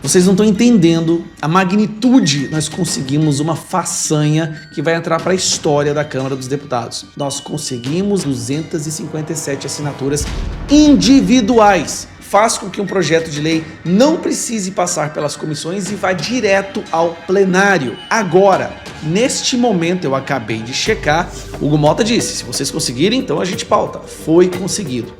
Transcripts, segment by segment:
Vocês não estão entendendo a magnitude. Nós conseguimos uma façanha que vai entrar para a história da Câmara dos Deputados. Nós conseguimos 257 assinaturas individuais. Faz com que um projeto de lei não precise passar pelas comissões e vá direto ao plenário. Agora, neste momento, eu acabei de checar, Hugo Mota disse, se vocês conseguirem, então a gente pauta. Foi conseguido.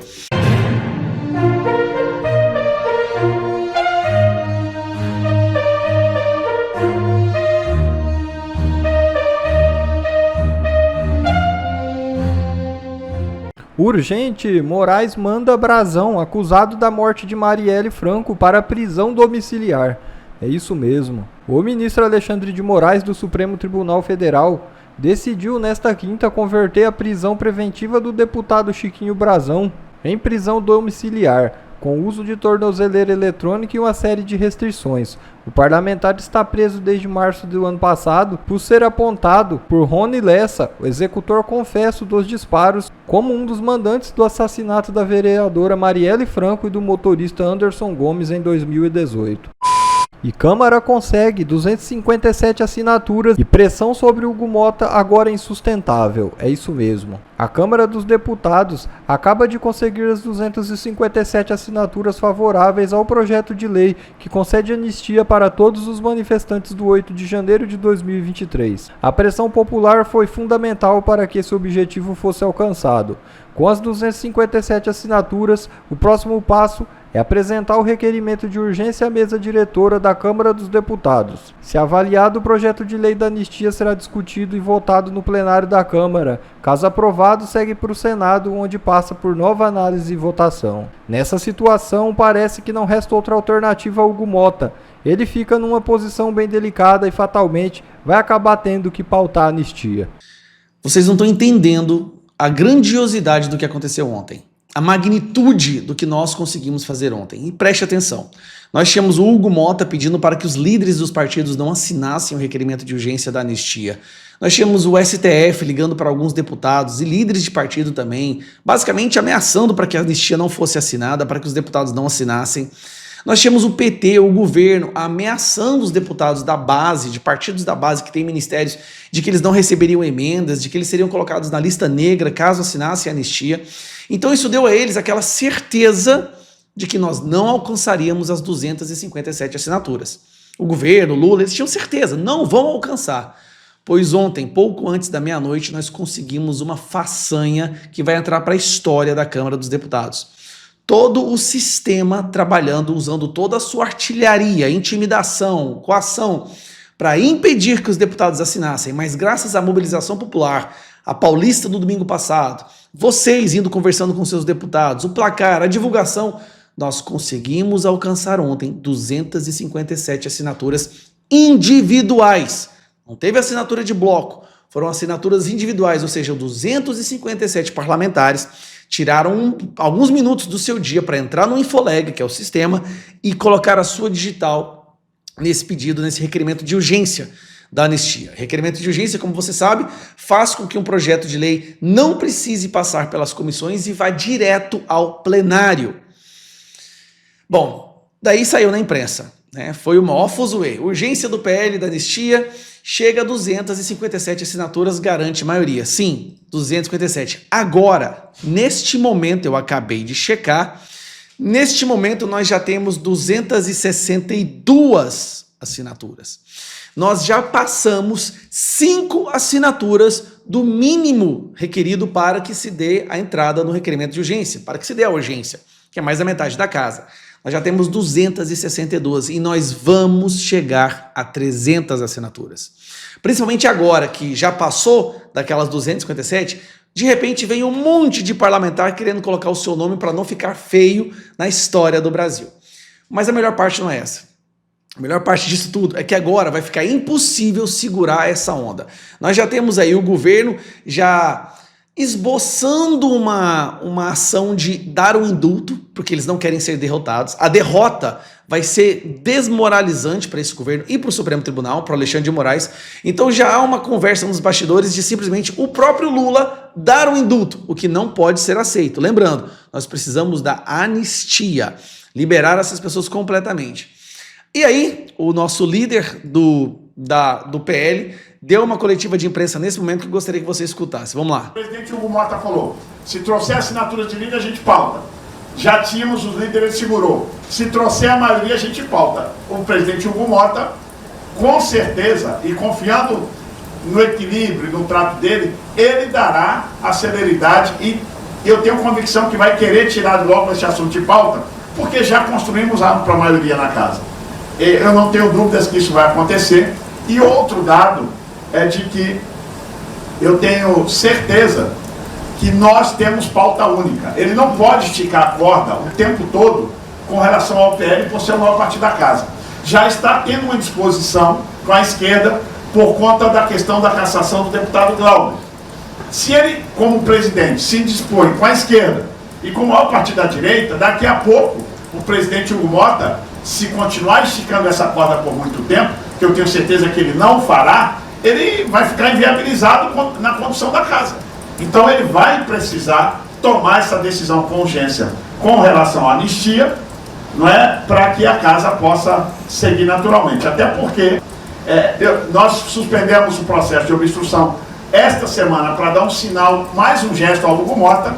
Urgente, Moraes manda Brazão, acusado da morte de Marielle Franco, para prisão domiciliar. É isso mesmo. O ministro Alexandre de Moraes do Supremo Tribunal Federal decidiu nesta quinta converter a prisão preventiva do deputado Chiquinho Brazão em prisão domiciliar, com uso de tornozeleira eletrônica e uma série de restrições. O parlamentar está preso desde março do ano passado por ser apontado por Rony Lessa, o executor confesso dos disparos, como um dos mandantes do assassinato da vereadora Marielle Franco e do motorista Anderson Gomes em 2018. E Câmara consegue 257 assinaturas e pressão sobre Hugo Mota agora insustentável. É isso mesmo. A Câmara dos Deputados acaba de conseguir as 257 assinaturas favoráveis ao projeto de lei que concede anistia para todos os manifestantes do 8 de janeiro de 2023. A pressão popular foi fundamental para que esse objetivo fosse alcançado. Com as 257 assinaturas, o próximo passo é apresentar o requerimento de urgência à mesa diretora da Câmara dos Deputados. Se avaliado, o projeto de lei da anistia será discutido e votado no plenário da Câmara. Caso aprovado, segue para o Senado, onde passa por nova análise e votação. Nessa situação, parece que não resta outra alternativa a Hugo Mota. Ele fica numa posição bem delicada e fatalmente vai acabar tendo que pautar a anistia. Vocês não estão entendendo a grandiosidade do que aconteceu ontem. A magnitude do que nós conseguimos fazer ontem. E preste atenção, nós tínhamos o Hugo Mota pedindo para que os líderes dos partidos não assinassem o requerimento de urgência da anistia. Nós tínhamos o STF ligando para alguns deputados e líderes de partido também, basicamente ameaçando para que a anistia não fosse assinada, para que os deputados não assinassem. Nós tínhamos o PT, o governo, ameaçando os deputados da base, de partidos da base que têm ministérios, de que eles não receberiam emendas, de que eles seriam colocados na lista negra caso assinassem a anistia. Então isso deu a eles aquela certeza de que nós não alcançaríamos as 257 assinaturas. O governo, o Lula, eles tinham certeza, não vão alcançar. Pois ontem, pouco antes da meia-noite, nós conseguimos uma façanha que vai entrar para a história da Câmara dos Deputados. Todo o sistema trabalhando, usando toda a sua artilharia, intimidação, coação, para impedir que os deputados assinassem, mas graças à mobilização popular, a paulista do domingo passado, vocês indo conversando com seus deputados, o placar, a divulgação, nós conseguimos alcançar ontem 257 assinaturas individuais. Não teve assinatura de bloco, foram assinaturas individuais, ou seja, 257 parlamentares tiraram alguns minutos do seu dia para entrar no Infoleg, que é o sistema, e colocar a sua digital nesse pedido, nesse requerimento de urgência da anistia. Requerimento de urgência, como você sabe, faz com que um projeto de lei não precise passar pelas comissões e vá direto ao plenário. Bom, daí saiu na imprensa, né? Foi o maior fuzuê. Urgência do PL da anistia chega a 257 assinaturas, garante maioria. Sim, 257. Agora, neste momento, eu acabei de checar, neste momento nós já temos 262 assinaturas. Nós já passamos 5 assinaturas do mínimo requerido para que se dê a entrada no requerimento de urgência, para que se dê a urgência, que é mais da metade da casa. Nós já temos 262 e nós vamos chegar a 300 assinaturas. Principalmente agora que já passou daquelas 257, de repente vem um monte de parlamentar querendo colocar o seu nome para não ficar feio na história do Brasil. Mas a melhor parte não é essa. A melhor parte disso tudo é que agora vai ficar impossível segurar essa onda. Nós já temos aí o governo já esboçando uma ação de dar um indulto, porque eles não querem ser derrotados. A derrota vai ser desmoralizante para esse governo e para o Supremo Tribunal, para o Alexandre de Moraes. Então já há uma conversa nos bastidores de simplesmente o próprio Lula dar um indulto, o que não pode ser aceito. Lembrando, nós precisamos da anistia, liberar essas pessoas completamente. E aí, o nosso líder do PL deu uma coletiva de imprensa nesse momento que eu gostaria que você escutasse. Vamos lá. O presidente Hugo Mota falou, se trouxer assinaturas de líder, a gente pauta. Já tínhamos os líderes, ele segurou. Se trouxer a maioria, a gente pauta. O presidente Hugo Mota, com certeza, e confiando no equilíbrio, no trato dele, ele dará a celeridade e eu tenho convicção que vai querer tirar logo esse assunto de pauta, porque já construímos a ampla maioria na casa. Eu não tenho dúvidas que isso vai acontecer. E outro dado é de que eu tenho certeza que nós temos pauta única. Ele não pode esticar a corda o tempo todo com relação ao PL por ser o maior partido da casa. Já está tendo uma disposição com a esquerda por conta da questão da cassação do deputado Glauber. Se ele, como presidente, se dispõe com a esquerda e com o maior partido da direita, daqui a pouco o presidente Hugo Mota, se continuar esticando essa corda por muito tempo, que eu tenho certeza que ele não fará, ele vai ficar inviabilizado na condução da casa. Então ele vai precisar tomar essa decisão com urgência com relação à anistia, não é, para que a casa possa seguir naturalmente. Até porque nós suspendemos o processo de obstrução esta semana para dar um sinal, mais um gesto ao Hugo Mota,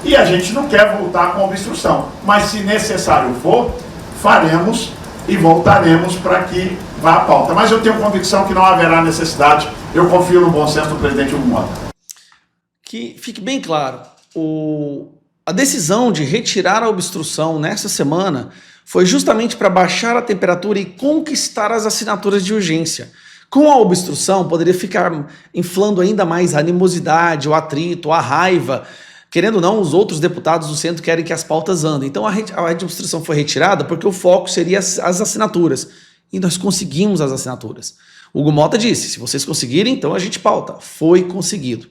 e a gente não quer voltar com a obstrução. Mas se necessário for, faremos e voltaremos para que vá à pauta. Mas eu tenho convicção que não haverá necessidade. Eu confio no bom senso do presidente Hugo Mota. Que fique bem claro, a decisão de retirar a obstrução nessa semana foi justamente para baixar a temperatura e conquistar as assinaturas de urgência. Com a obstrução, poderia ficar inflando ainda mais a animosidade, o atrito, a raiva. Querendo ou não, os outros deputados do centro querem que as pautas andem. Então a obstrução foi retirada porque o foco seria as assinaturas. E nós conseguimos as assinaturas. O Hugo Mota disse, se vocês conseguirem, então a gente pauta. Foi conseguido.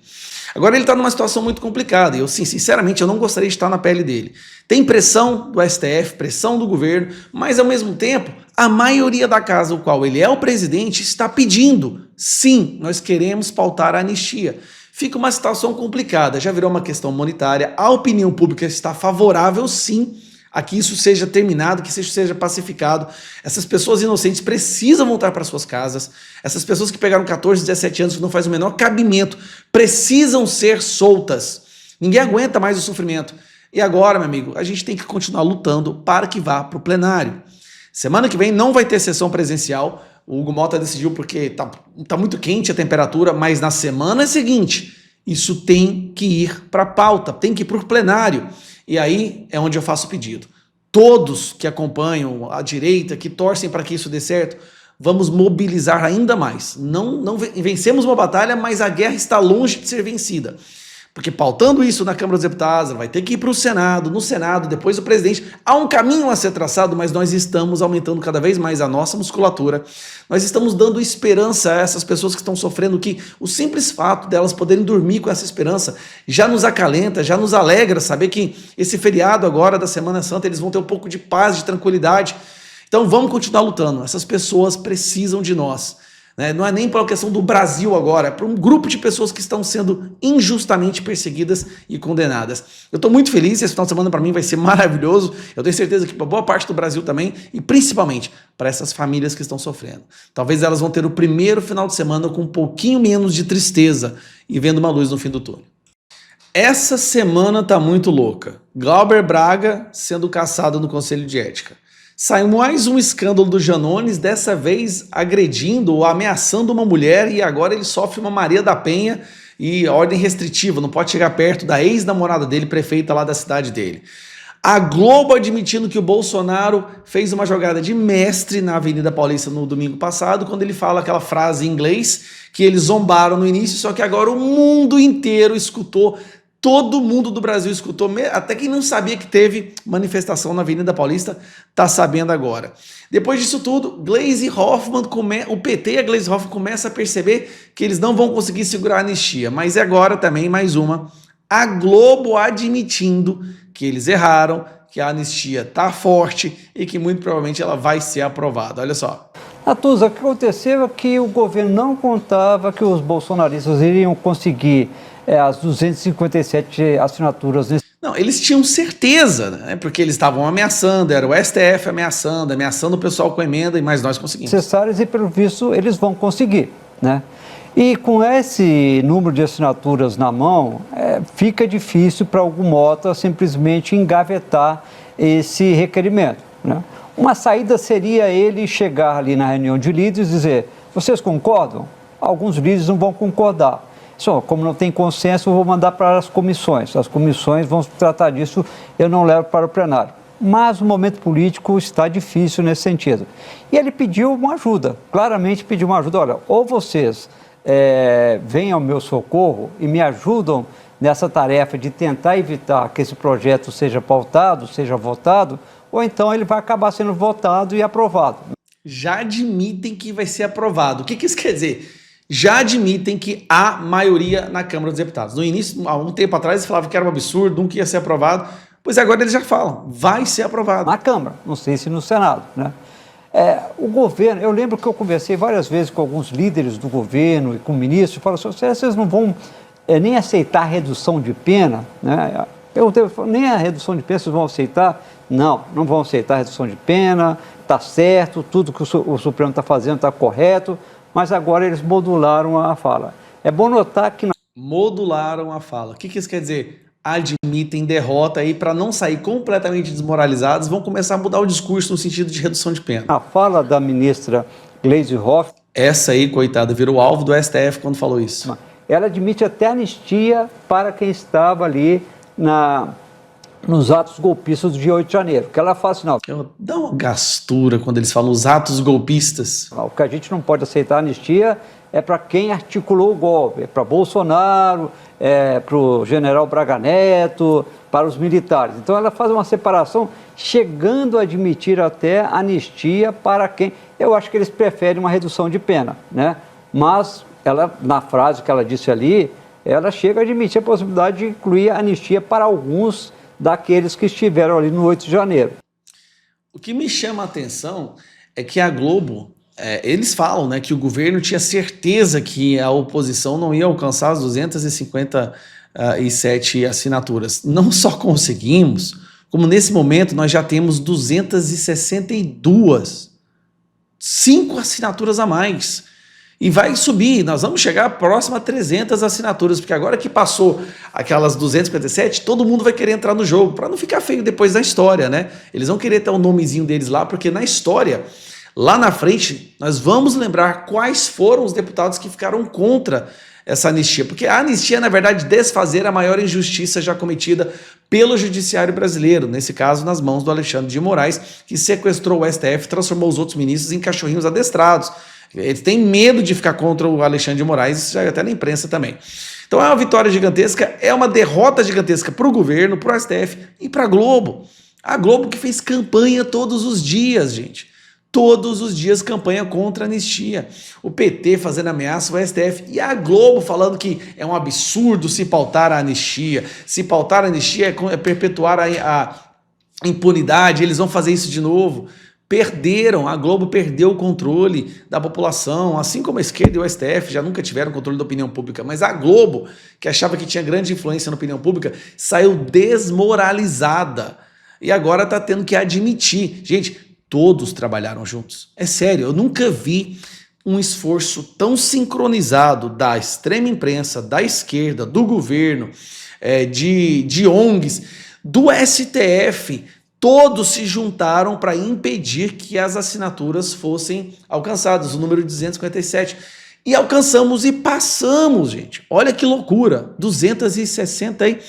Agora ele está numa situação muito complicada. E eu, sim, sinceramente, eu não gostaria de estar na pele dele. Tem pressão do STF, pressão do governo, mas ao mesmo tempo, a maioria da casa, o qual ele é o presidente, está pedindo. Sim, nós queremos pautar a anistia. Fica uma situação complicada, já virou uma questão monetária, a opinião pública está favorável sim a que isso seja terminado, que isso seja pacificado. Essas pessoas inocentes precisam voltar para suas casas, essas pessoas que pegaram 14, 17 anos, que não faz o menor cabimento, precisam ser soltas. Ninguém aguenta mais o sofrimento. E agora, meu amigo, a gente tem que continuar lutando para que vá para o plenário. Semana que vem não vai ter sessão presencial. O Hugo Mota decidiu porque tá muito quente a temperatura, mas na semana seguinte, isso tem que ir para a pauta, tem que ir para o plenário. E aí é onde eu faço o pedido. Todos que acompanham a direita, que torcem para que isso dê certo, vamos mobilizar ainda mais. Não vencemos uma batalha, mas a guerra está longe de ser vencida. Porque pautando isso na Câmara dos Deputados, vai ter que ir para o Senado, no Senado, depois o presidente. Há um caminho a ser traçado, mas nós estamos aumentando cada vez mais a nossa musculatura. Nós estamos dando esperança a essas pessoas que estão sofrendo, que o simples fato delas poderem dormir com essa esperança já nos acalenta, já nos alegra saber que esse feriado agora da Semana Santa eles vão ter um pouco de paz, de tranquilidade. Então vamos continuar lutando. Essas pessoas precisam de nós. Não é nem pela questão do Brasil agora, é para um grupo de pessoas que estão sendo injustamente perseguidas e condenadas. Eu estou muito feliz, esse final de semana para mim vai ser maravilhoso, eu tenho certeza que para boa parte do Brasil também, e principalmente para essas famílias que estão sofrendo. Talvez elas vão ter o primeiro final de semana com um pouquinho menos de tristeza e vendo uma luz no fim do túnel. Essa semana tá muito louca. Glauber Braga sendo caçado no Conselho de Ética. Saiu mais um escândalo do Janones, dessa vez agredindo ou ameaçando uma mulher, e agora ele sofre uma Maria da Penha e ordem restritiva, não pode chegar perto da ex-namorada dele, prefeita lá da cidade dele. A Globo admitindo que o Bolsonaro fez uma jogada de mestre na Avenida Paulista no domingo passado, quando ele fala aquela frase em inglês que eles zombaram no início, só que agora o mundo inteiro escutou. Todo mundo do Brasil escutou, até quem não sabia que teve manifestação na Avenida Paulista, está sabendo agora. Depois disso tudo, Gleisi Hoffmann, o PT e a Gleisi Hoffmann começam a perceber que eles não vão conseguir segurar a anistia, mas é agora também mais uma, a Globo admitindo que eles erraram, que a anistia está forte e que muito provavelmente ela vai ser aprovada. Olha só. Natuza, o que aconteceu é que o governo não contava que os bolsonaristas iriam conseguir as 257 assinaturas. Não, eles tinham certeza, né? Porque eles estavam ameaçando, era o STF ameaçando o pessoal com emenda, mas nós conseguimos. Necessárias e, pelo visto, eles vão conseguir, né? E com esse número de assinaturas na mão, fica difícil para algum mota simplesmente engavetar esse requerimento, né? Uma saída seria ele chegar ali na reunião de líderes e dizer: vocês concordam? Alguns líderes não vão concordar. Só, como não tem consenso, eu vou mandar para as comissões vão tratar disso, eu não levo para o plenário. Mas o momento político está difícil nesse sentido. E ele pediu uma ajuda, claramente pediu uma ajuda. Olha, ou vocês venham ao meu socorro e me ajudam nessa tarefa de tentar evitar que esse projeto seja pautado, seja votado, ou então ele vai acabar sendo votado e aprovado. Já admitem que vai ser aprovado. O que isso quer dizer? Já admitem que há maioria na Câmara dos Deputados. No início, há um tempo atrás, eles falavam que era um absurdo, nunca ia ser aprovado. Pois agora eles já falam, vai ser aprovado. Na Câmara, não sei se no Senado, né? O governo, eu lembro que eu conversei várias vezes com alguns líderes do governo e com ministros, e falaram assim: vocês não vão nem aceitar a redução de pena, né? Perguntei, nem a redução de pena vocês vão aceitar? Não, não vão aceitar a redução de pena, está certo, tudo que o Supremo está fazendo está correto, mas agora eles modularam a fala. É bom notar que... Modularam a fala. O que isso quer dizer? Admitem derrota aí para não sair completamente desmoralizados, vão começar a mudar o discurso no sentido de redução de pena. A fala da ministra Gleisi Hoffmann... Essa aí, coitada, virou alvo do STF quando falou isso. Ela admite até anistia para quem estava ali nos atos golpistas do dia 8 de janeiro. Que ela fala assim, não... Dá uma gastura quando eles falam os atos golpistas. O que a gente não pode aceitar anistia é para quem articulou o golpe, é para Bolsonaro, para o general Braga Neto, para os militares. Então ela faz uma separação, chegando a admitir até anistia para quem... Eu acho que eles preferem uma redução de pena, né? Mas ela, na frase que ela disse ali, ela chega a admitir a possibilidade de incluir a anistia para alguns daqueles que estiveram ali no 8 de janeiro. O que me chama a atenção é que a Globo, eles falam, né, que o governo tinha certeza que a oposição não ia alcançar as 257 assinaturas. Não só conseguimos, como nesse momento nós já temos 262, 5 assinaturas a mais. E vai subir, nós vamos chegar próximo a 300 assinaturas, porque agora que passou aquelas 257, todo mundo vai querer entrar no jogo, para não ficar feio depois da história, né? Eles vão querer ter o nomezinho deles lá, porque na história, lá na frente, nós vamos lembrar quais foram os deputados que ficaram contra essa anistia, porque a anistia é, na verdade, desfazer a maior injustiça já cometida pelo judiciário brasileiro, nesse caso nas mãos do Alexandre de Moraes, que sequestrou o STF e transformou os outros ministros em cachorrinhos adestrados. Eles têm medo de ficar contra o Alexandre de Moraes, isso já é até na imprensa também. Então é uma vitória gigantesca, é uma derrota gigantesca para o governo, para o STF e para a Globo. A Globo que fez campanha todos os dias, gente. Todos os dias campanha contra a anistia. O PT fazendo ameaça ao STF e a Globo falando que é um absurdo se pautar a anistia. Se pautar a anistia é perpetuar a impunidade, eles vão fazer isso de novo. Perderam, a Globo perdeu o controle da população, assim como a esquerda e o STF já nunca tiveram controle da opinião pública, mas a Globo, que achava que tinha grande influência na opinião pública, saiu desmoralizada e agora está tendo que admitir. Gente, todos trabalharam juntos. É sério, eu nunca vi um esforço tão sincronizado da extrema imprensa, da esquerda, do governo, de ONGs, do STF. Todos se juntaram para impedir que as assinaturas fossem alcançadas, o número 257. E alcançamos e passamos, gente. Olha que loucura, 260 aí.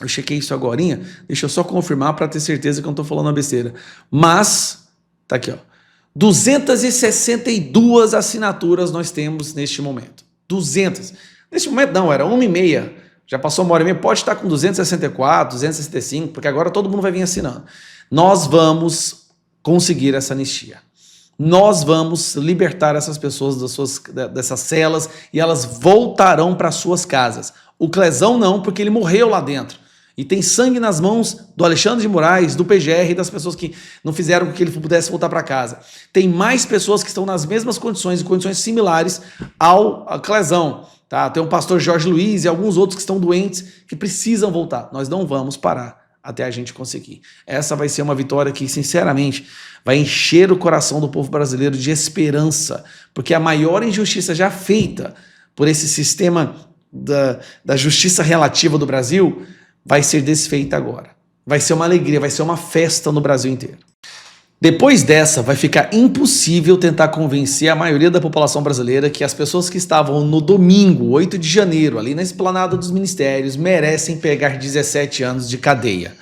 Eu chequei isso agorinha, deixa eu só confirmar para ter certeza que eu não estou falando uma besteira. Mas, tá aqui, ó. 262 assinaturas nós temos neste momento. 200. Neste momento não, era 1h30. Já passou 1h30, pode estar com 264, 265, porque agora todo mundo vai vir assinando. Nós vamos conseguir essa anistia. Nós vamos libertar essas pessoas dessas celas e elas voltarão para suas casas. O Clezão não, porque ele morreu lá dentro. E tem sangue nas mãos do Alexandre de Moraes, do PGR e das pessoas que não fizeram com que ele pudesse voltar para casa. Tem mais pessoas que estão nas mesmas condições e condições similares ao Clezão. Tá? Tem o pastor Jorge Luiz e alguns outros que estão doentes que precisam voltar. Nós não vamos parar até a gente conseguir. Essa vai ser uma vitória que, sinceramente, vai encher o coração do povo brasileiro de esperança, porque a maior injustiça já feita por esse sistema da justiça relativa do Brasil vai ser desfeita agora. Vai ser uma alegria, vai ser uma festa no Brasil inteiro. Depois dessa, vai ficar impossível tentar convencer a maioria da população brasileira que as pessoas que estavam no domingo, 8 de janeiro, ali na esplanada dos ministérios, merecem pegar 17 anos de cadeia.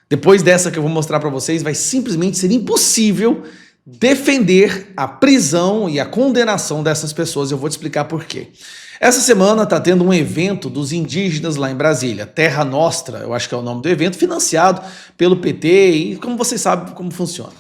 Depois dessa que eu vou mostrar para vocês, vai simplesmente ser impossível defender a prisão e a condenação dessas pessoas. Eu vou te explicar por quê. Essa semana está tendo um evento dos indígenas lá em Brasília, Terra Nostra, eu acho que é o nome do evento, financiado pelo PT e como vocês sabem como funciona.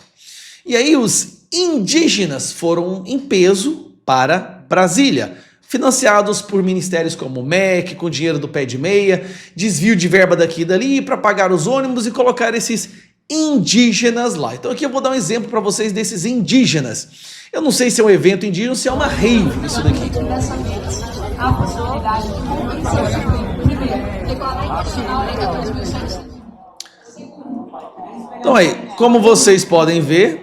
E aí os indígenas foram em peso para Brasília, financiados por ministérios como o MEC, com dinheiro do pé de meia, desvio de verba daqui e dali para pagar os ônibus e colocar esses indígenas lá. Então aqui eu vou dar um exemplo para vocês desses indígenas. Eu não sei se é um evento indígena ou se é uma rave isso daqui. Então aí, como vocês podem ver,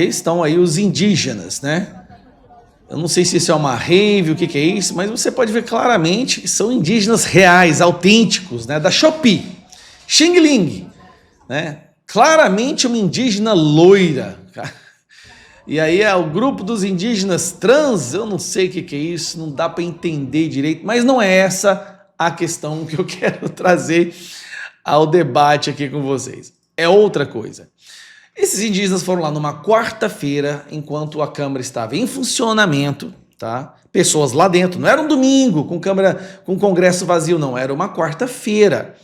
estão aí os indígenas, né? Eu não sei se isso é uma rave, o que é isso, mas você pode ver claramente que são indígenas reais, autênticos, né? Da Shopee, Xing Ling, né? Claramente uma indígena loira. E aí é o grupo dos indígenas trans, eu não sei o que é isso, não dá para entender direito, mas não é essa a questão que eu quero trazer ao debate aqui com vocês. É outra coisa. Esses indígenas foram lá numa quarta-feira, enquanto a Câmara estava em funcionamento, tá? Pessoas lá dentro, não era um domingo com Congresso vazio, não, era uma quarta-feira,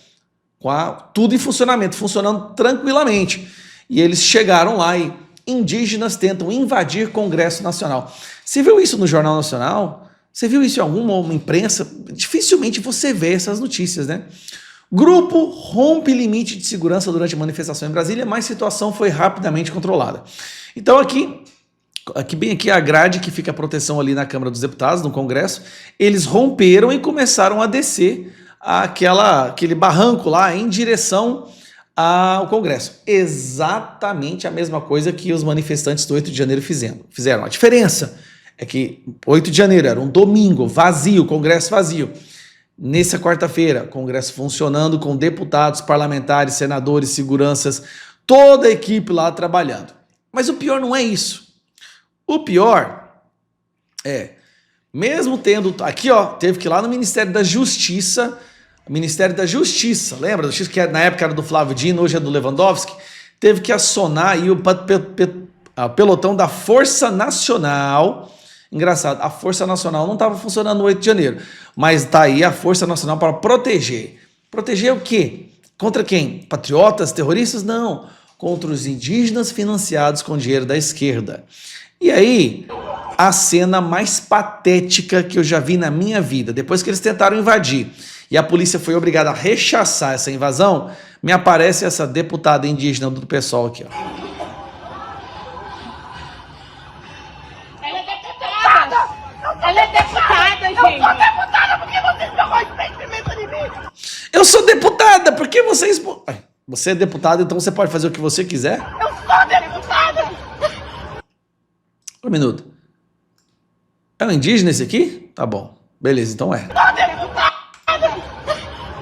com tudo em funcionamento, funcionando tranquilamente. E eles chegaram lá e indígenas tentam invadir Congresso Nacional. Você viu isso no Jornal Nacional? Você viu isso em alguma imprensa? Dificilmente você vê essas notícias, né? Grupo rompe limite de segurança durante a manifestação em Brasília, mas a situação foi rapidamente controlada. Então bem aqui a grade que fica a proteção ali na Câmara dos Deputados, no Congresso, eles romperam e começaram a descer aquele barranco lá em direção ao Congresso. Exatamente a mesma coisa que os manifestantes do 8 de janeiro fizeram. A diferença é que 8 de janeiro era um domingo, vazio, Congresso vazio. Nessa quarta-feira, Congresso funcionando com deputados, parlamentares, senadores, seguranças, toda a equipe lá trabalhando. Mas o pior não é isso. O pior é, mesmo tendo, aqui ó, teve que ir lá no Ministério da Justiça, lembra? Que na época era do Flávio Dino, hoje é do Lewandowski, teve que acionar aí o pelotão da Força Nacional. Engraçado, a Força Nacional não estava funcionando no 8 de janeiro, mas está aí a Força Nacional para proteger. Proteger o quê? Contra quem? Patriotas, terroristas? Não. Contra os indígenas financiados com dinheiro da esquerda. E aí, a cena mais patética que eu já vi na minha vida, depois que eles tentaram invadir e a polícia foi obrigada a rechaçar essa invasão, me aparece essa deputada indígena do PSOL aqui, ó. Ela é deputada, gente. Eu sou deputada porque vocês não conhecimento de mim. Eu sou deputada porque vocês... Você é deputada, então você pode fazer o que você quiser? Eu sou deputada. Um minuto. É um indígena esse aqui? Tá bom. Beleza, então é. Eu sou deputada.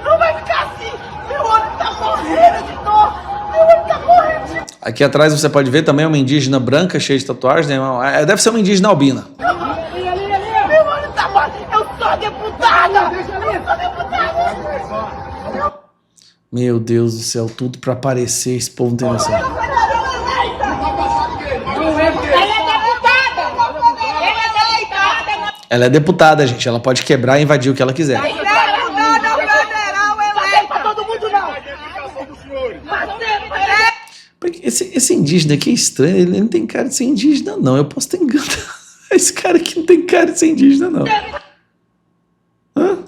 Não vai ficar assim. Meu olho tá morrendo de dor. Meu olho tá morrendo de dor. Aqui atrás você pode ver também uma indígena branca cheia de tatuagens, né? Deve ser uma indígena albina. Meu olho tá morrendo. Eu sou deputada. Eu sou deputada. Meu Deus do céu, tudo pra aparecer, esse povo não tem noção. Ela é deputada. Ela é deputada. Ela é deputada, gente. Ela pode quebrar e invadir o que ela quiser. Porque esse indígena aqui é estranho. Ele não tem cara de ser indígena, não. Eu posso ter enganado. Esse cara aqui não tem cara de ser indígena, não. Hã?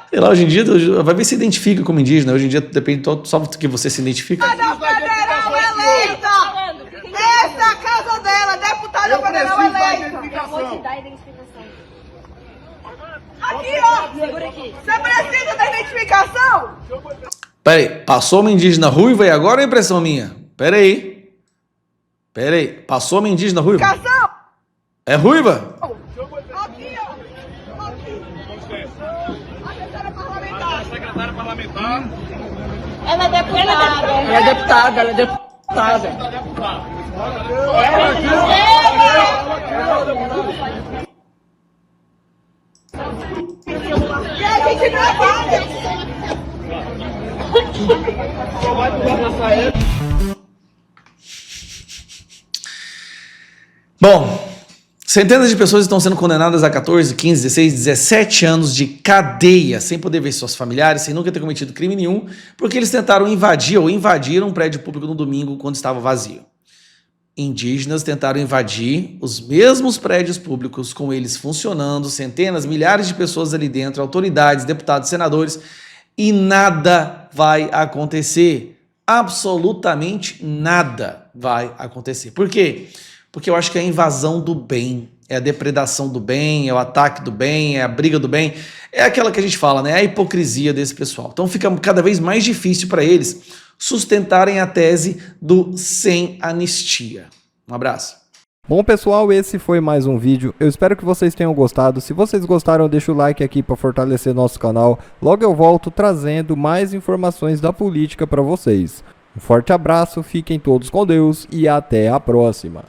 Sei lá, hoje em dia, vai ver se identifica como indígena. Hoje em dia depende só do que você se identifica. Federal eleita! Essa é a casa dela, deputada federal eleita! Vou te dar a identificação. Você precisa da identificação? Peraí, passou uma indígena ruiva e agora é impressão minha? Peraí, passou uma indígena ruiva? Identificação? É ruiva? Aqui, ó. Aqui. A secretária parlamentar. Secretária parlamentar. Ela é deputada. Ela é deputada, ela é deputada. E a gente trabalha. Bom, centenas de pessoas estão sendo condenadas a 14, 15, 16, 17 anos de cadeia, sem poder ver seus familiares, sem nunca ter cometido crime nenhum, porque eles tentaram invadir ou invadiram um prédio público no domingo quando estava vazio. Indígenas tentaram invadir os mesmos prédios públicos, com eles funcionando, centenas, milhares de pessoas ali dentro, autoridades, deputados, senadores, e nada vai acontecer. Absolutamente nada vai acontecer. Por quê? Porque eu acho que é a invasão do bem, é a depredação do bem, é o ataque do bem, é a briga do bem, é aquela que a gente fala, né? É a hipocrisia desse pessoal. Então fica cada vez mais difícil para eles sustentarem a tese do sem anistia. Um abraço. Bom, pessoal, esse foi mais um vídeo. Eu espero que vocês tenham gostado. Se vocês gostaram, deixa o like aqui para fortalecer nosso canal. Logo eu volto trazendo mais informações da política para vocês. Um forte abraço, fiquem todos com Deus e até a próxima.